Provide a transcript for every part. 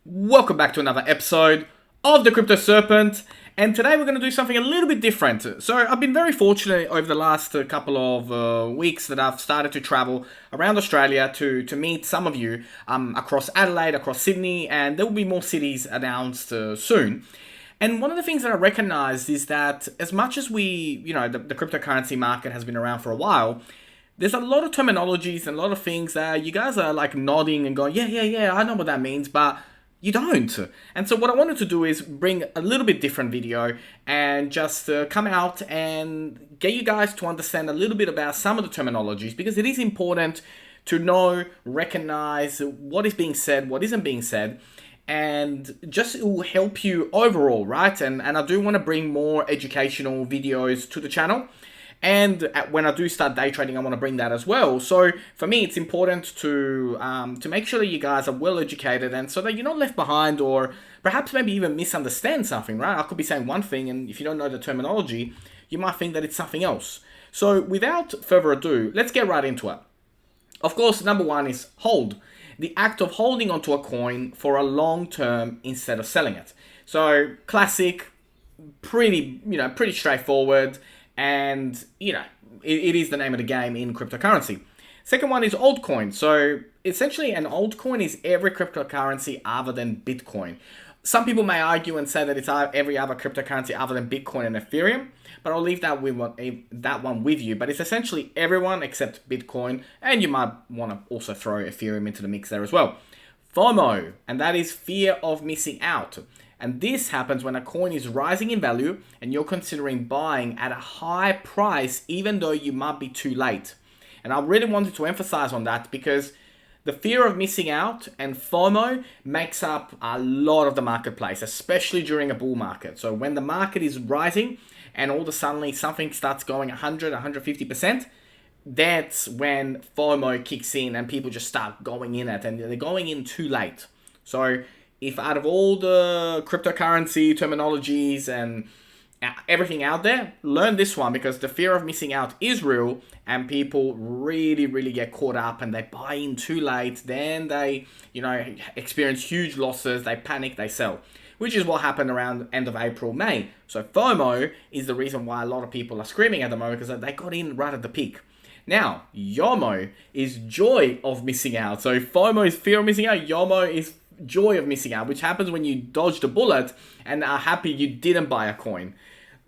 Welcome back to another episode of the Crypto Serpent, and today we're going to do something a little bit different. So I've been very fortunate over the last couple of weeks that I've started to travel around Australia to meet some of you across Adelaide, across Sydney, and there will be more cities announced soon. And one of the things that I recognized is that as much as the cryptocurrency market has been around for a while, there's a lot of terminologies and a lot of things that you guys are like nodding and going, yeah, I know what that means, but you don't. And so what I wanted to do is bring a little bit different video and just come out and get you guys to understand a little bit about some of the terminologies, because it is important to know, recognize what is being said, what isn't being said, and just it will help you overall, right? And I do want to bring more educational videos to the channel. And when I do start day trading, I want to bring that as well. So for me, it's important to make sure that you guys are well educated, and so that you're not left behind, or perhaps maybe even misunderstand something, right? I could be saying one thing, and if you don't know the terminology, you might think that it's something else. So without further ado, let's get right into it. Of course, number one is hold. The act of holding onto a coin for a long term instead of selling it. So classic, pretty straightforward. And, it is the name of the game in cryptocurrency. Second one is altcoin. So essentially an altcoin is every cryptocurrency other than Bitcoin. Some people may argue and say that it's every other cryptocurrency other than Bitcoin and Ethereum, but I'll leave that one with you. But it's essentially everyone except Bitcoin, and you might want to also throw Ethereum into the mix there as well. FOMO, and that is fear of missing out. And this happens when a coin is rising in value and you're considering buying at a high price, even though you might be too late. And I really wanted to emphasize on that, because the fear of missing out and FOMO makes up a lot of the marketplace, especially during a bull market. So when the market is rising and all of a sudden something starts going 100, 150%, that's when FOMO kicks in and people just start going in it, and they're going in too late. So if out of all the cryptocurrency terminologies and everything out there, learn this one, because the fear of missing out is real, and people really get caught up and they buy in too late. Then they, experience huge losses. They panic, they sell, which is what happened around end of April, May. So FOMO is the reason why a lot of people are screaming at the moment, because they got in right at the peak. Now, YOMO is joy of missing out. So FOMO is fear of missing out. YOMO is joy of missing out, which happens when you dodged a bullet and are happy you didn't buy a coin.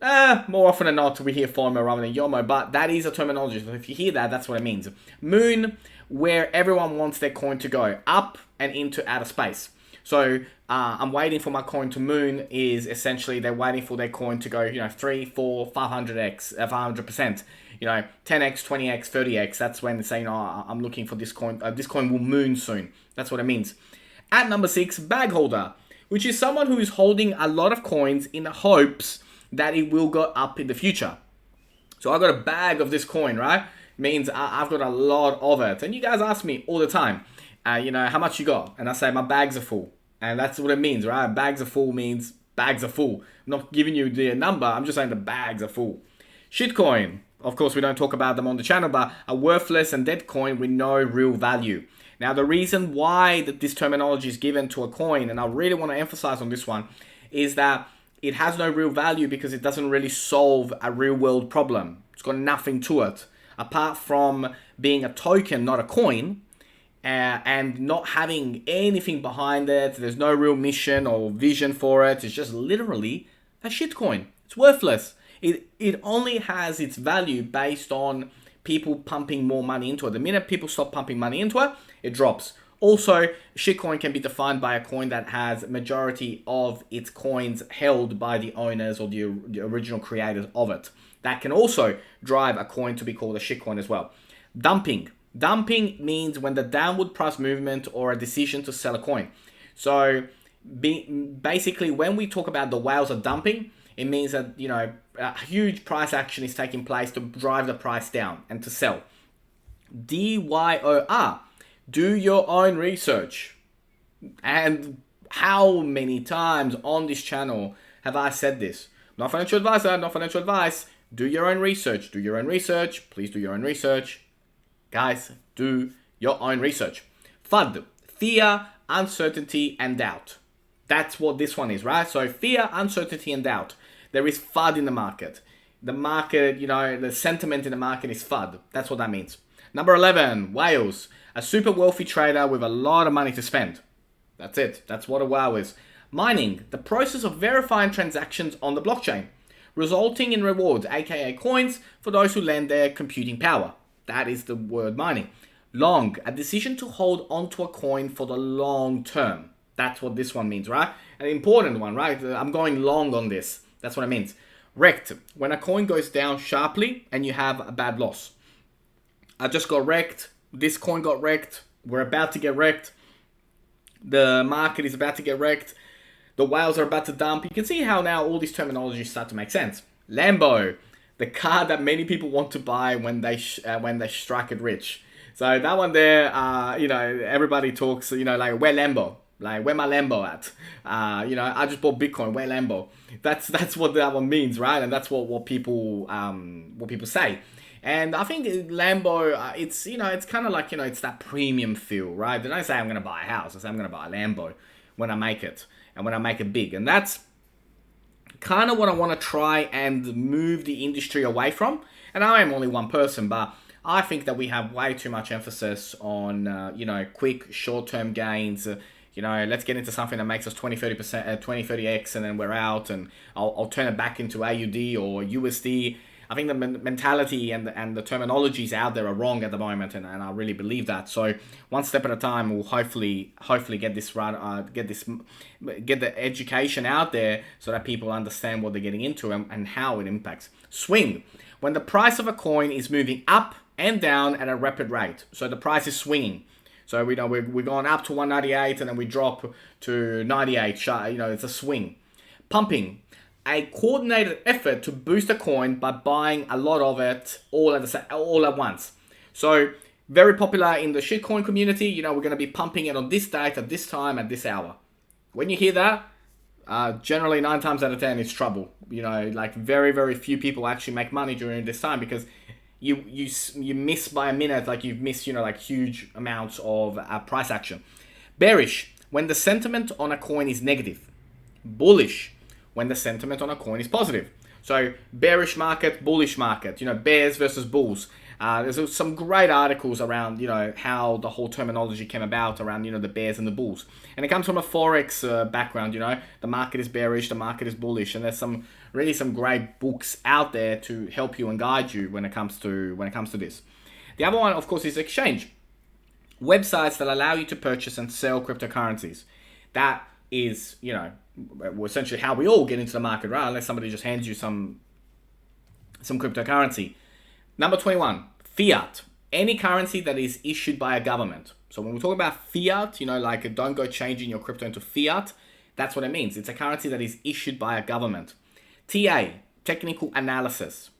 More often than not, we hear FOMO rather than YOMO, but that is a terminology. So if you hear that, that's what it means. Moon, where everyone wants their coin to go up and into outer space. So I'm waiting for my coin to moon is essentially they're waiting for their coin to go, 3, 4, 500x, 500%, 10x, 20x, 30x. That's when they're saying, I'm looking for this coin. This coin will moon soon. That's what it means. At number 6, bag holder, which is someone who is holding a lot of coins in the hopes that it will go up in the future. So I got a bag of this coin, right? Means I've got a lot of it. And you guys ask me all the time, how much you got? And I say my bags are full. And that's what it means, right? Bags are full means bags are full. I'm not giving you the number. I'm just saying the bags are full. Shitcoin. Of course, we don't talk about them on the channel, but a worthless and dead coin with no real value. Now, the reason why this terminology is given to a coin, and I really want to emphasize on this one, is that it has no real value because it doesn't really solve a real world problem. It's got nothing to it. Apart from being a token, not a coin, and not having anything behind it, there's no real mission or vision for it. It's just literally a shitcoin. It's worthless. It only has its value based on people pumping more money into it. The minute people stop pumping money into it, it drops. Also, shitcoin can be defined by a coin that has majority of its coins held by the owners or the original creators of it. That can also drive a coin to be called a shitcoin as well. Dumping. Dumping means when the downward price movement or a decision to sell a coin. So basically, when we talk about the whales are dumping, it means that, a huge price action is taking place to drive the price down and to sell. DYOR. Do your own research. And how many times on this channel have I said this? Not financial advisor, not financial advice. Do your own research. Do your own research. Please do your own research. Guys, do your own research. FUD. Fear, uncertainty, and doubt. That's what this one is, right? So fear, uncertainty, and doubt. There is FUD in the market. The market, the sentiment in the market is FUD. That's what that means. Number 11, whales. A super wealthy trader with a lot of money to spend. That's it. That's what a whale is. Mining, the process of verifying transactions on the blockchain, resulting in rewards, aka coins, for those who lend their computing power. That is the word mining. Long, a decision to hold onto a coin for the long term. That's what this one means, right? An important one, right? I'm going long on this. That's what it means. Wrecked, when a coin goes down sharply and you have a bad loss. I just got wrecked. This coin got wrecked. We're about to get wrecked. The market is about to get wrecked. The whales are about to dump. You can see how now all these terminologies start to make sense. Lambo, the car that many people want to buy when they strike it rich. So that one there, everybody talks, like, where Lambo? Like, where my Lambo at? I just bought Bitcoin. Where Lambo? That's what that one means, right? And that's what people say. And I think Lambo, it's kind of like, it's that premium feel, right? They don't say I'm going to buy a house. I say I'm going to buy a Lambo when I make it and when I make it big. And that's kind of what I want to try and move the industry away from. And I am only one person, but I think that we have way too much emphasis on, quick, short-term gains. Let's get into something that makes us 20, 30%, 20, 30x, and then we're out, and I'll turn it back into AUD or USD. I think the mentality and the terminologies out there are wrong at the moment, and I really believe that. So one step at a time, we'll hopefully get this right, get the education out there so that people understand what they're getting into and how it impacts. Swing, when the price of a coin is moving up and down at a rapid rate. So the price is swinging. So we're going up to 198 and then we drop to 98. It's a swing. Pumping, a coordinated effort to boost a coin by buying a lot of it all at once. So very popular in the shitcoin community. We're going to be pumping it on this date, at this time, at this hour. When you hear that, generally 9 times out of 10 it's trouble. Like very, very few people actually make money during this time because you miss by a minute, like you've missed, like huge amounts of price action. Bearish, when the sentiment on a coin is negative. Bullish, when the sentiment on a coin is positive. So bearish market, bullish market, bears versus bulls. There's some great articles around, how the whole terminology came about around, the bears and the bulls. And it comes from a Forex background, the market is bearish, the market is bullish. And there's some great books out there to help you and guide you when it comes to this. The other one, of course, is exchange. Websites that allow you to purchase and sell cryptocurrencies. That is, essentially how we all get into the market, right? Unless somebody just hands you some cryptocurrency. Number 21, fiat. Any currency that is issued by a government. So when we talk about fiat, like don't go changing your crypto into fiat, that's what it means. It's a currency that is issued by a government. TA, technical analysis.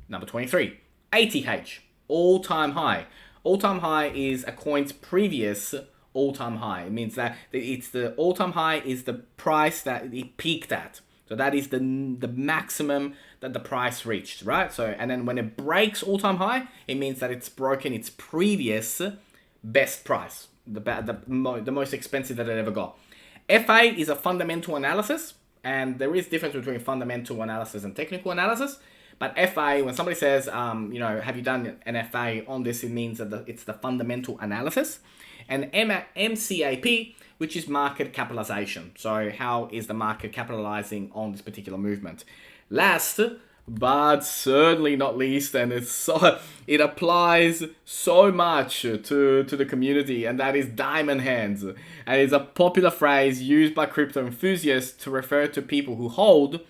Number 23, ATH, all-time high. All-time high is a coin's previous all-time high. It means that it's the all-time high is the price that it peaked at. So that is the maximum that the price reached, right? So, and then when it breaks all-time high, it means that it's broken its previous best price, the most expensive that it ever got. FA is a fundamental analysis, and there is difference between fundamental analysis and technical analysis. But FA, when somebody says, have you done an FA on this, it means that it's the fundamental analysis. And MCAP, which is market capitalization. So how is the market capitalizing on this particular movement? Last, but certainly not least, and it applies so much to the community, and that is diamond hands. And it's a popular phrase used by crypto enthusiasts to refer to people who hold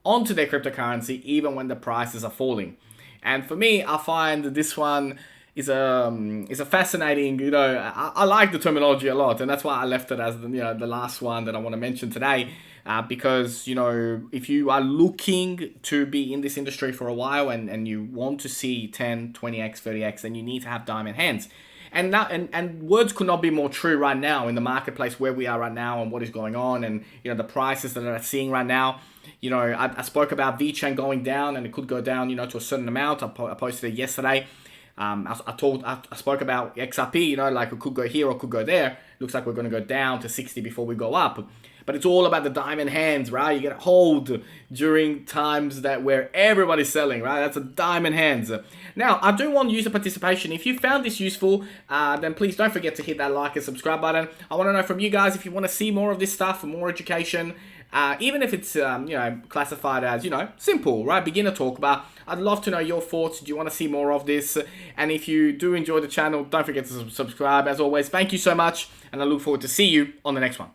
onto their cryptocurrency even when the prices are falling. And for me, I find this one is a fascinating, I like the terminology a lot, and that's why I left it as the last one that I want to mention today, because if you are looking to be in this industry for a while and you want to see 10, 20x, 30x, then you need to have diamond hands. And words could not be more true right now in the marketplace where we are right now and what is going on, and the prices that I'm seeing right now. I spoke about VeChain going down, and it could go down to a certain amount. I posted it yesterday. I spoke about XRP, like it could go here or could go there. looks like we're going to go down to 60 before we go up. But it's all about the diamond hands, right? You get a hold during times where everybody's selling, right? That's a diamond hands. Now, I do want user participation. If you found this useful, then please don't forget to hit that like and subscribe button. I want to know from you guys if you want to see more of this stuff, more education, even if it's classified as simple, right? Beginner talk. But I'd love to know your thoughts. Do you want to see more of this? And if you do enjoy the channel, don't forget to subscribe. As always, thank you so much, and I look forward to see you on the next one.